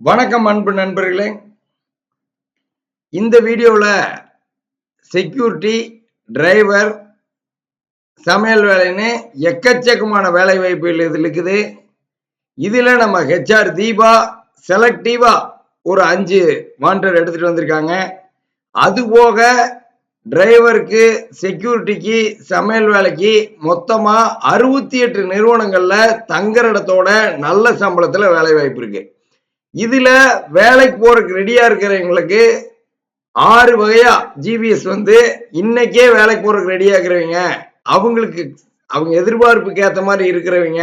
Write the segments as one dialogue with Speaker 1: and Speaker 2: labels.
Speaker 1: வணக்கம் அன்பு நண்பர்களே. இந்த வீடியோல செக்யூரிட்டி, டிரைவர், சமையல் வேலைன்னு எக்கச்சக்கமான வேலை வாய்ப்புகள் இதில் இருக்குது. இதுல நம்ம ஹெச்ஆர் தீபா செலக்டிவா ஒரு 5 வாண்டட் எடுத்துட்டு வந்திருக்காங்க. அது போக டிரைவருக்கு, செக்யூரிட்டிக்கு, சமையல் வேலைக்கு மொத்தமா 68 நிறுவனங்கள்ல தங்குற இடத்தோட நல்ல சம்பளத்துல வேலை வாய்ப்பு இருக்கு. இதுல வேலைக்கு போறதுக்கு ரெடியா இருக்கிறவங்களுக்கு 6 வகையா ஜிபிஎஸ் இன்னைக்கே வேலைக்கு போறதுக்கு ரெடியா இருக்கிறவங்க, அவங்களுக்கு அவங்க எதிர்பார்ப்புக்கு ஏத்த மாதிரி இருக்கிறவங்க,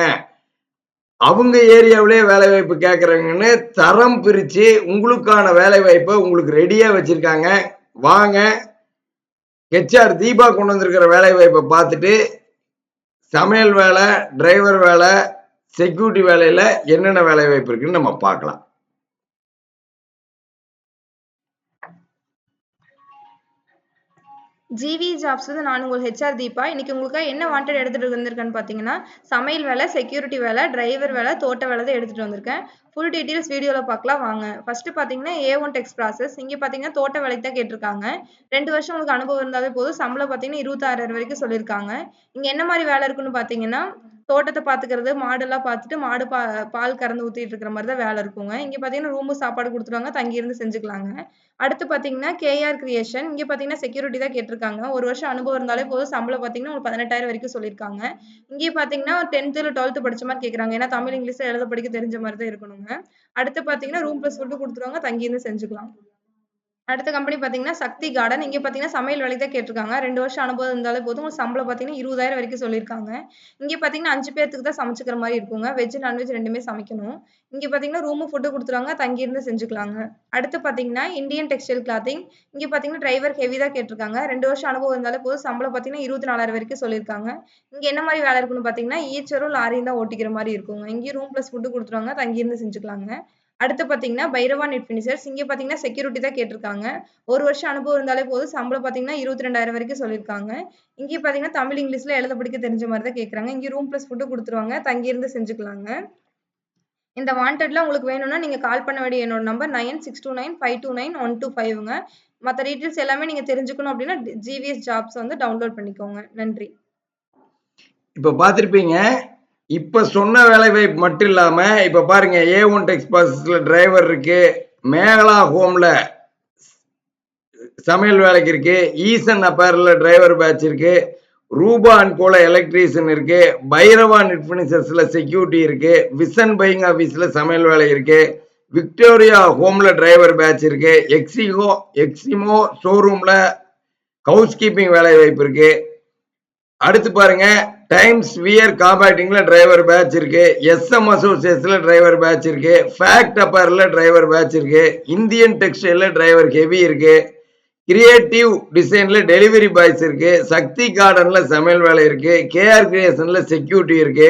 Speaker 1: அவங்க ஏரியாவிலே வேலை வாய்ப்பு கேட்கறவங்கன்னு தரம் பிரிச்சு உங்களுக்கான வேலை வாய்ப்பை உங்களுக்கு ரெடியா வச்சிருக்காங்க. வாங்க ஹெச்ஆர் தீபா கொண்டு வந்திருக்கிற வேலை வாய்ப்பை பார்த்துட்டு சமையல் வேலை, டிரைவர் வேலை, செக்யூரிட்டி வேலையில என்னென்ன வேலை வாய்ப்பு இருக்குன்னு நம்ம பார்க்கலாம்.
Speaker 2: ஜிவி ஜாப்ஸ் நான் உங்கள் ஹெச்ஆர் தீபா. இன்னைக்கு உங்களுக்கு என்ன வாண்டட் எடுத்துட்டு வந்திருக்கேன்னு பார்த்தீங்கன்னா, சமையல் வேலை, செக்யூரிட்டி வேலை, டிரைவர் வேலை, தோட்ட வேலை தான் எடுத்துட்டு வந்திருக்கேன். ஃபுல் டீட்டெயில்ஸ் வீடியோவில் பார்க்கலாம் வாங்க. ஃபர்ஸ்ட் பார்த்தீங்கன்னா A1 டெக்ஸ் ப்ராசஸ். இங்கே பார்த்தீங்கன்னா தோட்ட வேலைக்கு தான் கேட்டிருக்காங்க. 2 வருஷம் உங்களுக்கு அனுபவம் இருந்தாலே போதும். சம்பளம் பார்த்தீங்கன்னா 26,000 வரைக்கும் சொல்லியிருக்காங்க. இங்கே என்ன மாதிரி வேலை இருக்குன்னு பார்த்தீங்கன்னா, தோட்டத்தை பார்த்துக்கிறது, மாடெல்லாம் பார்த்துட்டு மாடு பால் கறந்து ஊற்றிட்டு இருக்கிற மாதிரி தான் வேலை இருக்குங்க. இங்கே பார்த்தீங்கன்னா ரூமு சாப்பாடு கொடுத்துருவாங்க, தங்கியிருந்து செஞ்சுக்கலாங்க. அடுத்து பார்த்தீங்கன்னா கேஆர் கிரியேஷன். இங்கே பார்த்தீங்கன்னா செக்யூரிட்டி தான் கேட்டிருக்காங்க. 1 வருஷம் அனுபவம் இருந்தாலே போதும். சம்பளம் பார்த்தீங்கன்னா உங்களுக்கு 18,000 வரைக்கும் சொல்லியிருக்காங்க. இங்கே பார்த்தீங்கன்னா 10th இல்ல 12th படிச்ச மாதிரி கேட்குறாங்க. ஏன்னா தமிழ் இங்கிலீஷ்ல எழுத படிக்க தெரிஞ்ச மாதிரி தான் இருக்கணுங்க. அடுத்து பார்த்தீங்கன்னா ரூம் ப்ளஸ் ஃபுட்டு கொடுத்துருவாங்க, தங்கியிருந்து செஞ்சுக்கலாம். அடுத்த கம்பெனி பார்த்தீங்கன்னா சக்தி கார்டன். இங்கே பார்த்தீங்கன்னா சமையல் வேலைக்கு தான் கேட்டிருக்காங்க. 2 வருஷம் அனுபவம் இருந்தாலே போதும். உங்களுக்கு சம்பளம் பார்த்தீங்கன்னா 20,000 வரைக்கும் சொல்லியிருக்காங்க. இங்கே பார்த்தீங்கன்னா 5 பேர்த்துக்கு தான் சமைச்சுக்கிற மாதிரி இருக்குங்க. வெஜ், நான்வெஜ் 2மே சமைக்கணும். இங்கே பார்த்தீங்கன்னா ரூமு ஃபுட்டு கொடுத்துருவாங்க, தங்கியிருந்து செஞ்சுக்கலாங்க. அடுத்து பார்த்தீங்கன்னா இந்தியன் டெக்ஸ்டைல் கிளாத்திங். இங்கே பார்த்தீங்கன்னா டிரைவர் ஹெவி தான் கேட்டிருக்காங்க. 2 வருஷம் அனுபவம் இருந்தாலே போதும். சம்பளம் பார்த்தீங்கன்னா 24,000 வரைக்கும் சொல்லியிருக்காங்க. இங்கே என்ன மாதிரி வேலை இருக்குன்னு பார்த்தீங்கன்னா ஈச்சரும் லாரியும் தான் ஓட்டிக்கிற மாதிரி இருக்குங்க. இங்கேயும் ரூம் ப்ளஸ் ஃபுட்டு கொடுத்துருவாங்க, தங்கியிருந்து செஞ்சுக்கலாங்க. அடுத்து பார்த்தீங்கன்னா பைரவா நெட் ஃபினிஷர்ஸ். இங்கே பார்த்தீங்கன்னா செக்யூரிட்டி தான் கேட்டிருக்காங்க. 1 வருஷம் அனுபவம் இருந்தாலே போதும். சம்பளம் பார்த்தீங்கன்னா 22,000 வரைக்கும் சொல்லியிருக்காங்க. இங்கே பார்த்தீங்கன்னா தமிழ் இங்கிலீஷ்ல எழுத படிக்க தெரிஞ்ச மாதிரி தான் கேட்குறாங்க. இங்கே ரூம் ப்ளஸ் ஃபுட்டு கொடுத்துருவாங்க, தங்கியிருந்து செஞ்சுக்கலாங்க. இந்த வாண்டட்ல உங்களுக்கு வேணும்னா நீங்க கால் பண்ண வேண்டிய என்னோட நம்பர் 9629529125ங்க. மற்ற டீட்டெயில்ஸ் எல்லாமே நீங்க தெரிஞ்சுக்கணும் அப்படின்னா ஜிவிஎஸ் ஜாப்ஸ் டவுன்லோட் பண்ணிக்கோங்க. நன்றி.
Speaker 1: இப்ப பார்த்திருப்பீங்க. இப்ப சொன்ன வேலை வாய்ப்பு மட்டும் இல்லாம இப்ப பாருங்க A1 டெக்ஸ் ப்ராசஸ்ல டிரைவர் இருக்கு, மேகலா ஹோம்ல சமையல் வேலைக்கு இருக்கு, ஈசன் அப்பேரல்ல டிரைவர் பேட்ச் இருக்கு, ரூபா அண்ட் கோல எலக்ட்ரீஷியன் இருக்கு, பைரவா நெட் ஃபினிஷர்ஸ்ல செக்யூரிட்டி இருக்கு, விசன் பையிங் ஆபீஸ்ல சமையல் வேலை இருக்கு, விக்டோரியா ஹோம்ல டிரைவர் பேட்ச் இருக்கு, எக்ஸிமோ ஷோரூம்ல ஹவுஸ் கீப்பிங் வேலை வாய்ப்பு இருக்கு. அடுத்து பாருங்க டைம்ஸ் வியர் காம்பேக்டிங்ல டிரைவர் பேட்ச் இருக்கு, SM அசோசியேட்ஸ்ல டிரைவர் பேட்ச் இருக்கு, ஃபேக்ட் அப்பர்ல டிரைவர் பேட்ச் இருக்கு, இந்தியன் டெக்ஸ்டைல்ல டிரைவர் ஹெவி இருக்கு, கிரியேட்டிவ் டிசைன்ல டெலிவரி பாய்ஸ் இருக்கு, சக்தி கார்டன்ல சமையல் வேலை இருக்கு, கேஆர் கிரியேஷன்ல செக்யூரிட்டி இருக்கு,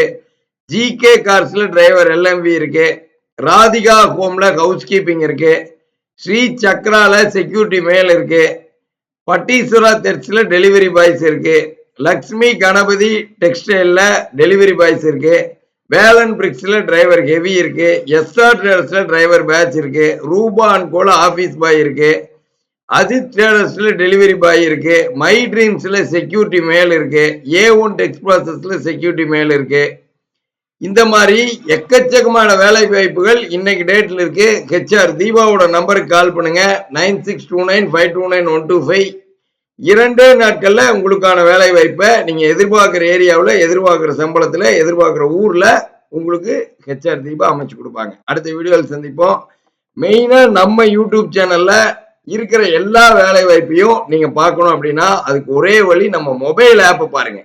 Speaker 1: ஜிகே கார்ஸ்ல டிரைவர் LMV இருக்கு, ராதிகா ஹோம்ல ஹவுஸ் கீப்பிங் இருக்கு, ஸ்ரீ சக்ரால செக்யூரிட்டி மேல் இருக்கு, பட்டீஸ்வரா தெர்ச்ல டெலிவரி பாய்ஸ் இருக்கு, லக்ஷ்மி கணபதி டெக்ஸ்டைல்ல டெலிவரி பாய்ஸ் இருக்கு, வேலன் பிரிக்ஸ்ல டிரைவர் ஹெவி இருக்கு, SR ட்ரேடர்ஸ்ல டிரைவர் பேட்ச் இருக்கு, ரூபா அண்ட் கோல ஆபீஸ் பாய் இருக்கு, அஜித் ட்ரேடர்ஸ்ல டெலிவரி பாய் இருக்கு, மை ட்ரீம்ஸ்ல செக்யூரிட்டி மேல் இருக்கு, A1 டெக்ஸ் ப்ராசஸ்ல செக்யூரிட்டி மேல் இருக்கு. இந்த மாதிரி எக்கச்சக்கமான வேலை வாய்ப்புகள் இன்னைக்கு டேட்ல இருக்கு. ஹெச்ஆர் தீபாவோட நம்பருக்கு கால் பண்ணுங்க 9629529125. 2 நாட்கள்ல உங்களுக்கான வேலை வாய்ப்பை நீங்க எதிர்பார்க்கிற ஏரியாவில், எதிர்பார்க்கிற சம்பளத்துல, எதிர்பார்க்கிற ஊர்ல உங்களுக்கு ஹெச்ஆர் தீபா அமைச்சு கொடுப்பாங்க. அடுத்த வீடியோவில் சந்திப்போம். மெயினா நம்ம யூடியூப் சேனல்ல இருக்கிற எல்லா வேலை வாய்ப்பையும் நீங்க பார்க்கணும் அப்படின்னா அதுக்கு ஒரே வழி, நம்ம மொபைல் ஆப்பை பாருங்க.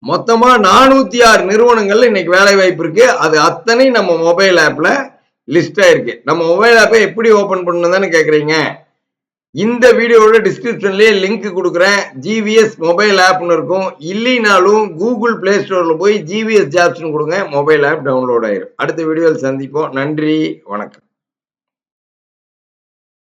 Speaker 1: மொத்தமா 406 நிறுவனங்கள்ல இன்னைக்கு வேலை வாய்ப்பு இருக்கு. அது அத்தனை நம்ம மொபைல் ஆப்ல லிஸ்ட் ஆயிருக்கு. நம்ம மொபைல் ஆப்பை எப்படி ஓபன் பண்ணணும்னு கேக்குறீங்க. இந்த வீடியோவோட டிஸ்கிரிப்ஷன்லயே லிங்க் கொடுக்குறேன். ஜிவிஎஸ் மொபைல் ஆப்னு இருக்கும். இல்லைனாலும் கூகுள் பிளே ஸ்டோர்ல போய் ஜிவிஎஸ் ஜாப்ஸ்னு கொடுங்க, மொபைல் ஆப் டவுன்லோட் ஆயிரும். அடுத்த வீடியோவில் சந்திப்போம். நன்றி, வணக்கம்.